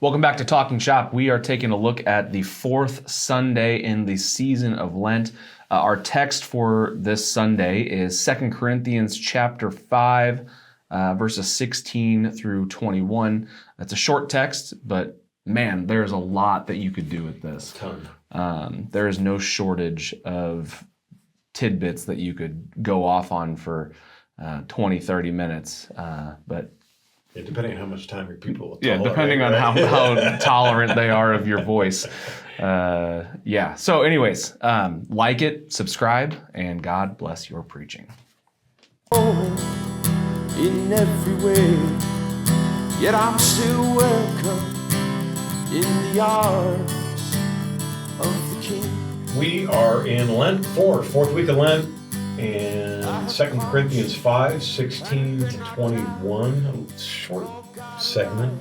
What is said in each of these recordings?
Welcome back to Talking Shop. We are taking a look at the fourth Sunday in the season of Lent. Our text for this Sunday is 2 Corinthians chapter 5, verses 16 through 21. It's a short text, but man, there's a lot that you could do with this. There is no shortage of tidbits that you could go off on for 20, 30 minutes, but depending on how much time your people will tolerate. Yeah, depending on how tolerant they are of your voice. So anyways, like it, subscribe, and God bless your preaching. In every way, yet I'm still welcome in the arms of the King. We are in Lent 4, fourth week of Lent, and 2 Corinthians 5, 16 to 21, a short segment.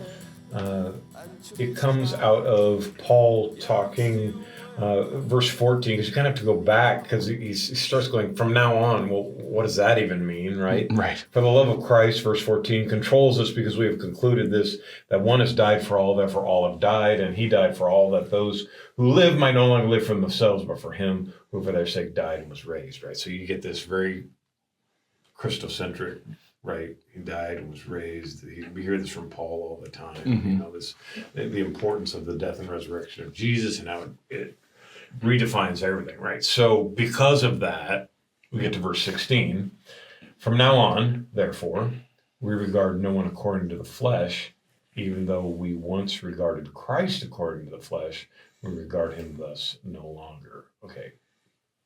It comes out of Paul talking, verse 14, because you kind of have to go back, because he starts going, from now on, well, what does that even mean, right? Right. For the love of Christ, verse 14, controls us because we have concluded this, that one has died for all, therefore all have died, and he died for all, that those who live might no longer live for themselves, but for him who for their sake died and was raised, right? So you get this very Christocentric, right? He died and was raised. We hear this from Paul all the time. Mm-hmm. You know, this the importance of the death and resurrection of Jesus and how it redefines everything, right? So because of that, we get to verse 16. From now on, therefore, we regard no one according to the flesh, even though we once regarded Christ according to the flesh, we regard him thus no longer. Okay,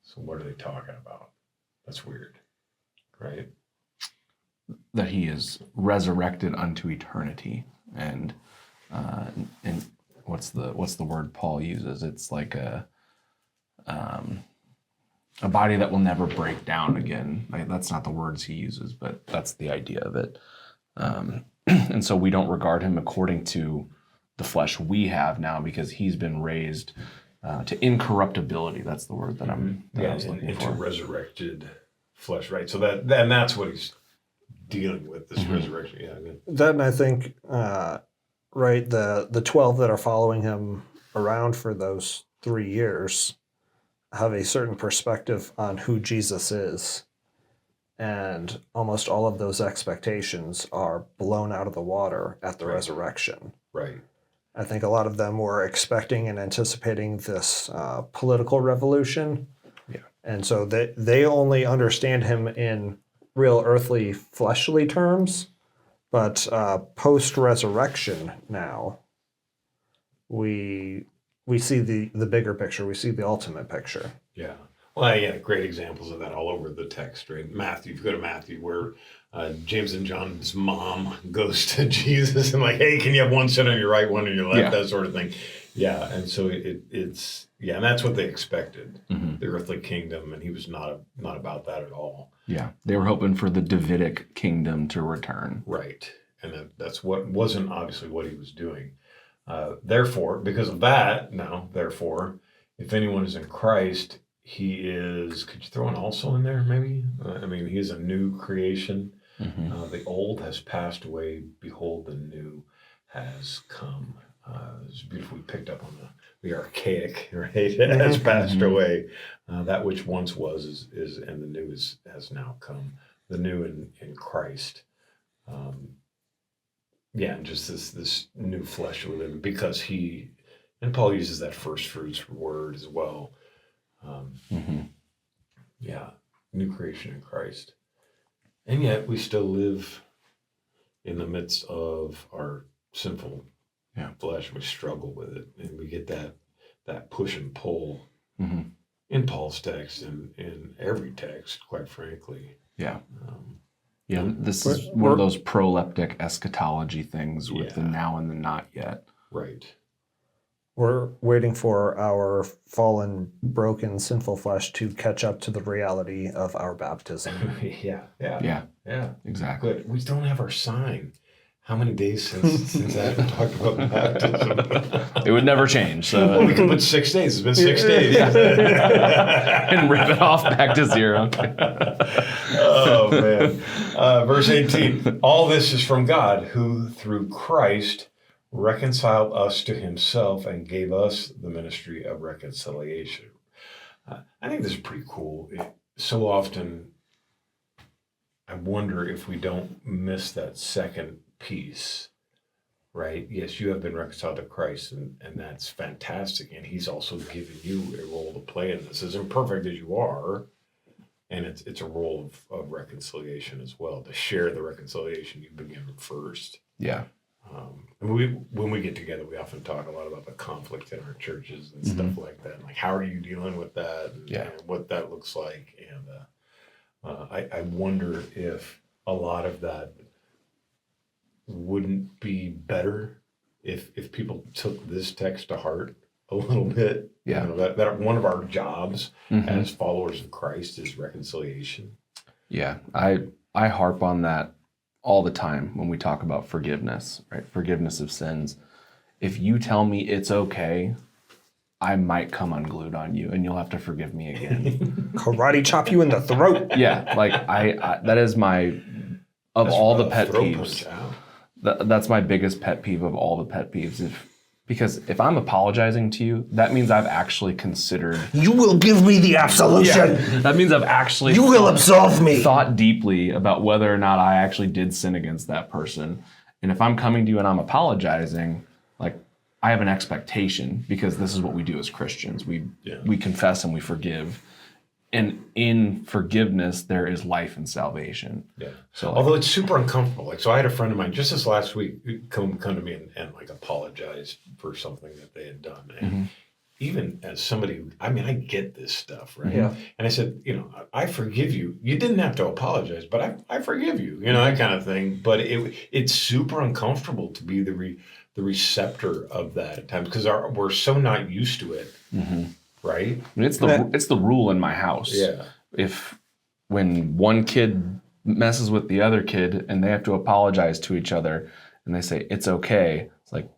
so what are they talking about? That's weird, right? That he is resurrected unto eternity, and what's the word Paul uses? It's like a body that will never break down again. Like, that's not the words he uses, but that's the idea of it. And so we don't regard him according to the flesh we have now, because he's been raised to incorruptibility. That's the word that I was looking into for. Resurrected flesh, right? So that's what he's dealing with, this resurrection. Yeah, good. Then I think, right, the 12 that are following him around for those 3 years have a certain perspective on who Jesus is. And almost all of those expectations are blown out of the water at the resurrection. Right. I think a lot of them were expecting and anticipating this political revolution. Yeah. And so they only understand him in real earthly, fleshly terms. But post-resurrection now, we see the bigger picture. We see the ultimate picture. Yeah. Well, yeah, great examples of that all over the text, right? Matthew, if you go to Matthew, where James and John's mom goes to Jesus and like, hey, can you have one sit on your right, one on your left, that sort of thing. Yeah, and so it's and that's what they expected, the earthly kingdom, and he was not about that at all. Yeah, they were hoping for the Davidic kingdom to return. Right, and that's what wasn't obviously what he was doing. Therefore, because of that, therefore, if anyone is in Christ, he is, could you throw an also in there maybe? He is a new creation. The old has passed away. Behold, the new has come. It's beautifully picked up on the archaic, right? It has passed away. That which once was is and the new has now come. The new in Christ. And just this new flesh we live in, because and Paul uses that first fruits word as well. New creation in Christ. And yet we still live in the midst of our sinful flesh. We struggle with it, and we get that push and pull in Paul's text and in every text, quite frankly. This is one of those proleptic eschatology things with the now and the not yet. Right. We're waiting for our fallen, broken, sinful flesh to catch up to the reality of our baptism. Yeah, exactly. Good. We don't have our sign. How many days since I haven't talked about baptism? It would never change. So well, we can put 6 days. It's been 6 days. And rip it off back to zero. Oh, man. Verse 18. All this is from God, who through Christ reconciled us to himself and gave us the ministry of reconciliation. I think this is pretty cool. So often, I wonder if we don't miss that second piece, right? Yes, you have been reconciled to Christ, and that's fantastic. And he's also given you a role to play in this, as imperfect as you are. And it's a role of reconciliation as well, to share the reconciliation you've been given first. Yeah. When we get together, we often talk a lot about the conflict in our churches and stuff like that. And like, how are you dealing with that? And what that looks like. And I wonder if a lot of that wouldn't be better if people took this text to heart a little bit. Yeah. That one of our jobs as followers of Christ is reconciliation. Yeah. I harp on that all the time when we talk about forgiveness, right? Forgiveness of sins. If you tell me it's okay, I might come unglued on you and you'll have to forgive me again. Karate chop you in the throat. Yeah, like I that is my, of That's all the rough. pet Throat peeves. punch out. That's my biggest pet peeve of all the pet peeves. Because if I'm apologizing to you, that means I've actually considered. You will give me the absolution. That means I've actually. You will absolve me. Thought deeply about whether or not I actually did sin against that person. And if I'm coming to you and I'm apologizing, like, I have an expectation, because this is what we do as Christians. We confess and we forgive. And in forgiveness, there is life and salvation. Yeah. So, although it's super uncomfortable. Like, so I had a friend of mine just this last week come to me and like apologize for something that they had done. And even as somebody, I get this stuff, right? Yeah. And I said, I forgive you. You didn't have to apologize, but I forgive you. that kind of thing. But it's super uncomfortable to be the receptor of that at times, because we're so not used to it. Right? I mean, it's the rule in my house. Yeah. When one kid messes with the other kid and they have to apologize to each other and they say it's okay, it's like,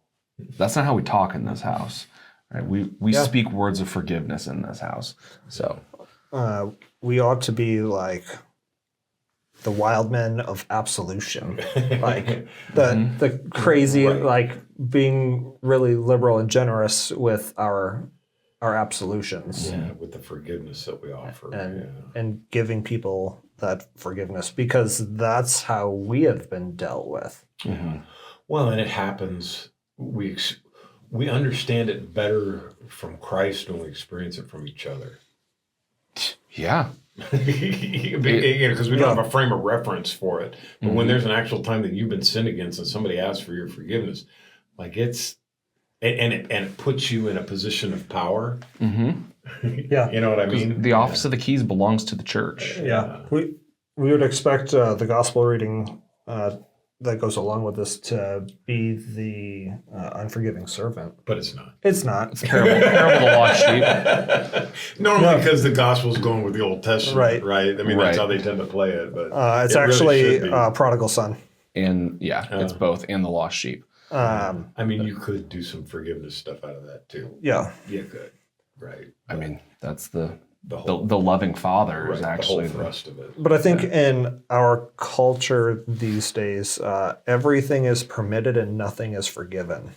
that's not how we talk in this house. Right? We speak words of forgiveness in this house. So we ought to be like the wild men of absolution, like the crazy, like being really liberal and generous with our absolutions, with the forgiveness that we offer, and giving people that forgiveness, because that's how we have been dealt with. Well, and it happens. We understand it better from Christ when we experience it from each other. Yeah. Because we don't have a frame of reference for it. But when there's an actual time that you've been sinned against and somebody asks for your forgiveness, like it puts you in a position of power. Yeah. You know what I mean? The office of the keys belongs to the church. Yeah. We would expect the gospel reading that goes along with this to be the unforgiving servant. But it's not. It's not. It's parable of the lost sheep. Normally, because the gospel's going with the Old Testament, right? I mean, that's how they tend to play it. But it's actually prodigal son. And it's both, and the lost sheep. You could do some forgiveness stuff out of that too. Yeah. You could, right? That's the loving Father is actually the whole thrust of it. But I think in our culture these days, everything is permitted and nothing is forgiven.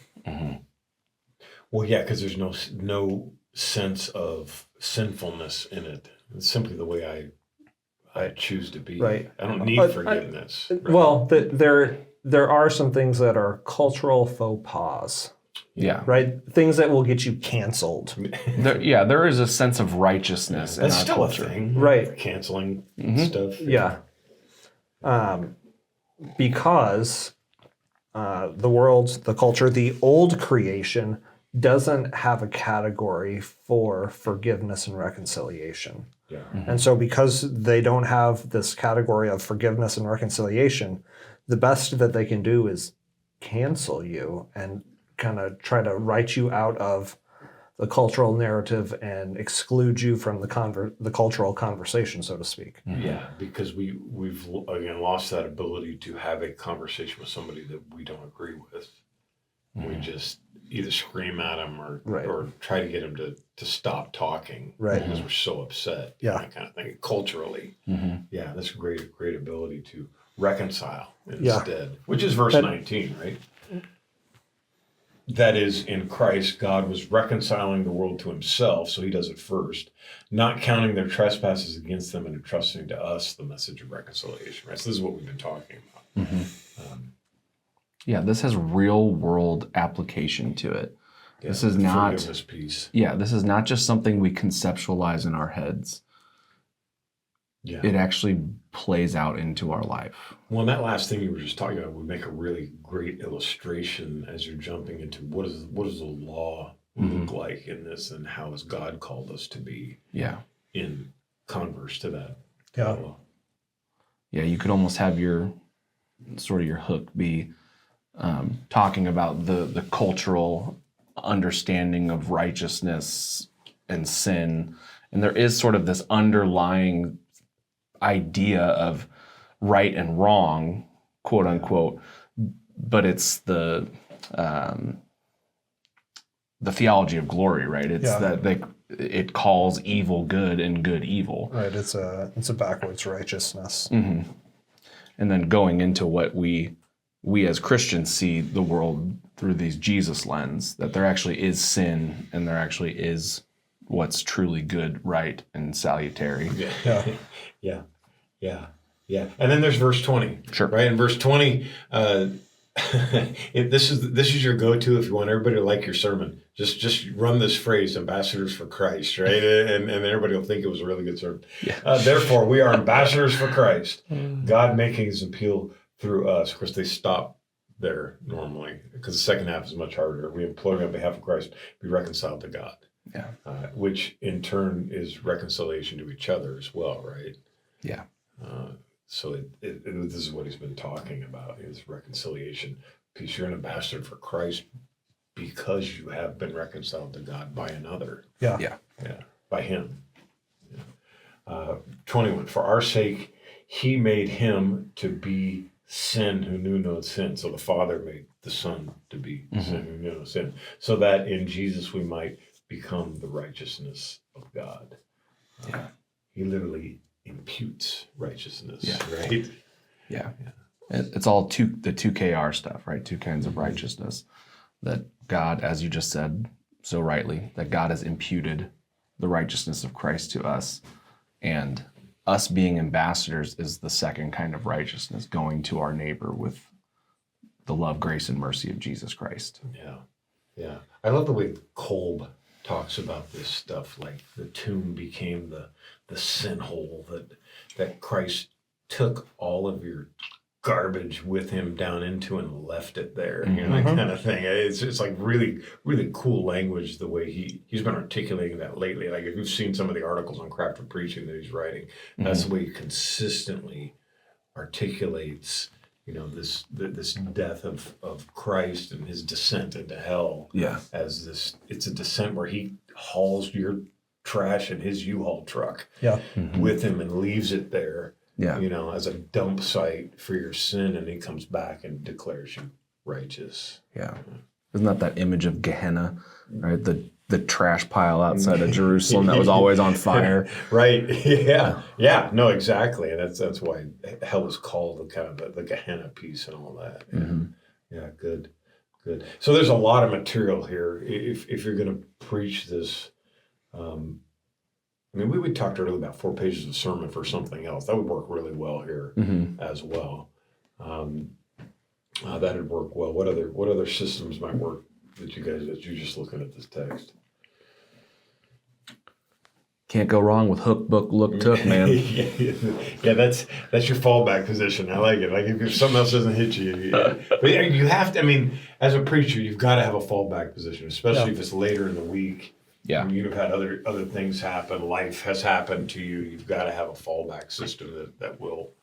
Well, yeah, because there's no sense of sinfulness in it. It's simply the way I choose to be. Right. I don't need forgiveness. Right? Well, there are some things that are cultural faux pas. Yeah. Right? Things that will get you canceled. There is a sense of righteousness in our culture. A thing, right? Canceling stuff. Yeah. Because the world, the culture, the old creation doesn't have a category for forgiveness and reconciliation. Yeah. And so because they don't have this category of forgiveness and reconciliation, the best that they can do is cancel you and kind of try to write you out of the cultural narrative and exclude you from the cultural conversation, so to speak. Yeah, because we've again lost that ability to have a conversation with somebody that we don't agree with. We just either scream at them or try to get them to stop talking because we're so upset. Yeah, that kind of thing. Culturally, yeah, that's a great ability to reconcile instead, which is verse 19, right? that is, in Christ, God was reconciling the world to himself, so he does it first, not counting their trespasses against them and entrusting to us the message of reconciliation. Right? So this is what we've been talking about. Yeah, this has real world application to it. Yeah, This is the not forgiveness piece. Yeah, this is not just something we conceptualize in our heads. Yeah. It actually plays out into our life. Well, and that last thing you were just talking about would make a really great illustration as you're jumping into what does the law look like in this, and how has God called us to be in converse to that law. Yeah, you could almost have your hook be talking about the cultural understanding of righteousness and sin. And there is sort of this underlying idea of right and wrong, quote unquote, but it's the theology of glory, right? It's that it calls evil good and good evil. Right. It's a backwards righteousness. And then going into what we as Christians see the world through these Jesus lens, that there actually is sin and there actually is what's truly good, right, and salutary. Yeah. And then there's verse 20. Sure. Right? In verse 20, this is your go-to if you want everybody to like your sermon. Just run this phrase, ambassadors for Christ, right? and everybody will think it was a really good sermon. Yeah. Therefore, we are ambassadors for Christ, God making his appeal through us. Of course, they stop there normally because the second half is much harder. We implore you on behalf of Christ, be reconciled to God. Yeah. Which in turn is reconciliation to each other as well, right? Yeah. So this is what he's been talking about, is reconciliation. Because you're an ambassador for Christ because you have been reconciled to God by another. Yeah. By him. 21, for our sake, he made him to be sin who knew no sin. So the Father made the Son to be sin who knew no sin. So that in Jesus we might become the righteousness of God. He literally imputes righteousness, right? Yeah. It's all the 2KR stuff, right? Two kinds of righteousness. That God, as you just said so rightly, that God has imputed the righteousness of Christ to us. And us being ambassadors is the second kind of righteousness, going to our neighbor with the love, grace, and mercy of Jesus Christ. Yeah. I love the way Kolb talks about this stuff, like the tomb became the sin hole, that Christ took all of your garbage with him down into and left it there, that kind of thing. It's like really, really cool language, the way he's been articulating that lately. Like if you've seen some of the articles on Craft of Preaching that he's writing, that's the way he consistently articulates, this death of Christ and his descent into hell. As this, it's a descent where he hauls your trash in his U-Haul truck with him and leaves it there. As a dump site for your sin, and he comes back and declares you righteous. Isn't that image of Gehenna, right? The trash pile outside of Jerusalem that was always on fire. Right. Yeah. No, exactly. And that's why hell is called the kind of the Gehenna piece and all that. Yeah. Good. So there's a lot of material here. If you're going to preach this, we talked earlier about 4 pages of sermon for something else. That would work really well here as well. That'd work well. What other systems might work that you're just looking at this text? Can't go wrong with hook, book, look, took, man. Yeah, that's your fallback position. I like it. Like if something else doesn't hit you. But you have to, as a preacher, you've got to have a fallback position, especially if it's later in the week. When you've had other things happen, life has happened to you. You've got to have a fallback system that will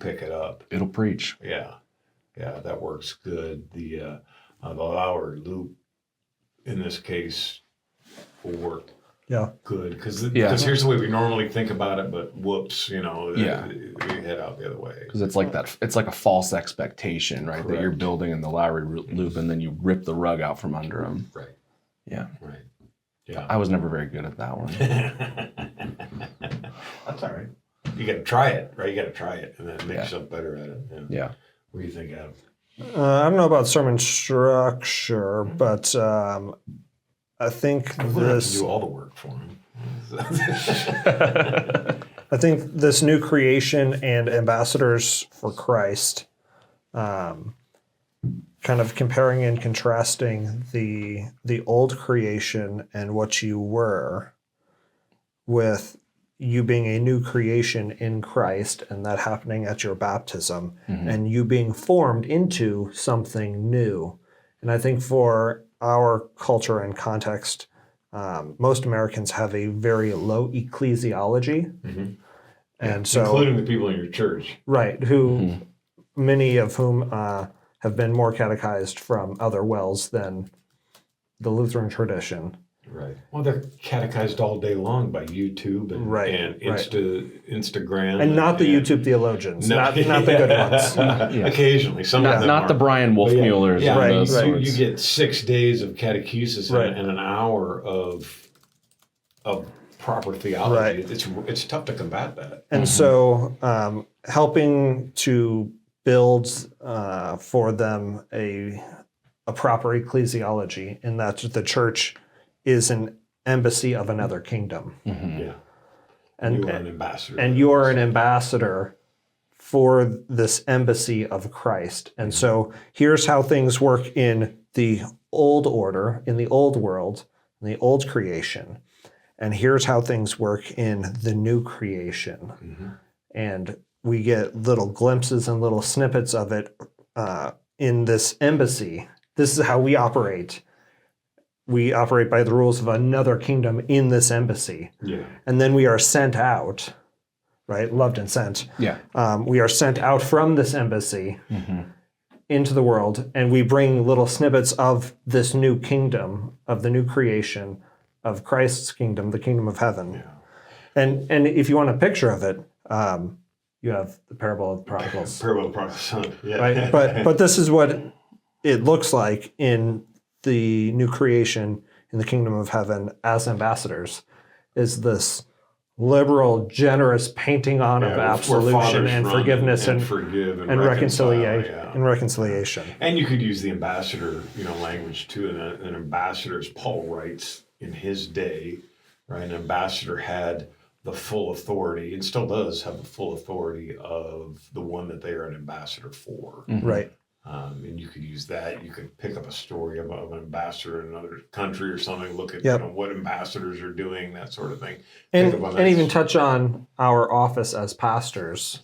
pick it up. It'll preach. Yeah, that works good. The Lauer loop in this case will work. Good, because here's the way we normally think about it, but whoops, we head out the other way. Because it's like that. It's like a false expectation, right? Correct. That you're building in the Lowry loop, and then you rip the rug out from under them. Right. Yeah. Right. Yeah. I was never very good at that one. That's all right. You got to try it, right? You got to try it, and then make yourself better at it. Yeah. What do you think, Adam? I don't know about sermon structure, but I think I'm going to have to this. do all the work for him. I think this new creation and ambassadors for Christ, kind of comparing and contrasting the old creation and what you were with you being a new creation in Christ and that happening at your baptism and you being formed into something new. And I think for our culture and context, most Americans have a very low ecclesiology. And so, including the people in your church. right, who many of whom have been more catechized from other wells than the Lutheran tradition. Right. Well, they're catechized all day long by YouTube and, Right, and right. Instagram. And not the YouTube theologians, not the good ones. Occasionally. Some of them Not the are. Brian Wolfmuellers Yeah, and right, those right. You sorts. get 6 days of catechesis Right. and an hour of proper theology. Right. It's tough to combat that. And so helping to build for them a proper ecclesiology in that the church is an embassy of another kingdom. Yeah. And, You are an ambassador. and you are an ambassador for this embassy of Christ. And so here's how things work in the old order, in the old world, in the old creation. And here's how things work in the new creation. And we get little glimpses and little snippets of it in this embassy. This is how we operate. We operate by the rules of another kingdom in this embassy. Yeah. And then we are sent out, right? Loved and sent. Yeah. We are sent out from this embassy into the world, and we bring little snippets of this new kingdom, of the new creation, of Christ's kingdom, the kingdom of heaven. Yeah. And if you want a picture of it, you have the parable of the prodigals, Parable of the prodigal son. Yeah. right? But this is what it looks like in the new creation in the kingdom of heaven as ambassadors, is this liberal, generous painting on of where absolution fathers and run forgiveness and forgive and reconciliation. yeah. And reconciliation. And you could use the ambassador, language too. And an ambassador, as Paul writes in his day, right? An ambassador had the full authority, and still does have the full authority of the one that they are an ambassador for. Right. And you could use that. You could pick up a story of an ambassador in another country or something. Look at Yep. what ambassadors are doing, that sort of thing. And, Pick up on and that. even touch on our office as pastors,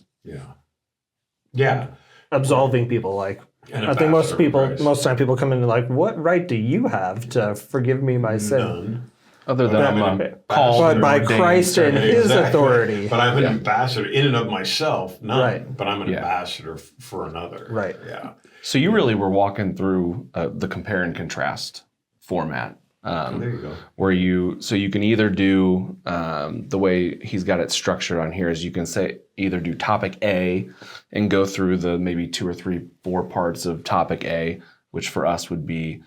yeah. absolving people. Like, An I think most ambassador of Christ. time people come in and like, what right do you have to forgive me my sin? None. Other than I'm called But and by ordained. Christ and his Exactly. authority. But I'm an ambassador in and of myself, none. Right. But I'm an Yeah. ambassador for another. Right. Yeah. So you really were walking through the compare and contrast format. There you go. Where you can either do the way he's got it structured on here is you can say either do topic A and go through the maybe 2 or 3, 4 parts of topic A, which for us would be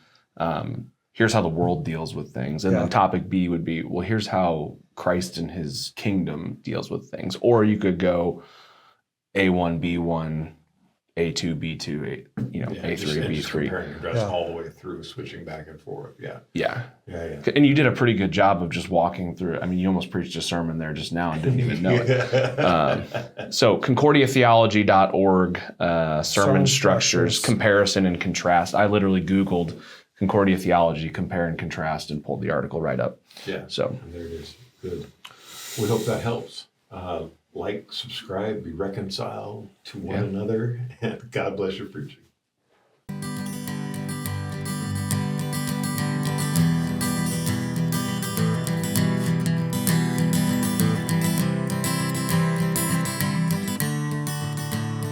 here's how the world deals with things, and then topic B would be, well, here's how Christ and his kingdom deals with things. Or you could go A1, B1, A2, B2, A3, just B3. compare and contrast all the way through, switching back and forth. Yeah. Yeah. Yeah. And you did a pretty good job of just walking through it. I mean, you almost preached a sermon there just now and didn't even know it. So concordiatheology.org, sermon structures, comparison and contrast. I literally Googled Concordia Theology, compare and contrast, and pulled the article right up. Yeah. So And there it is. Good. We hope that helps. Like, subscribe, be reconciled to one another. And God bless your preaching.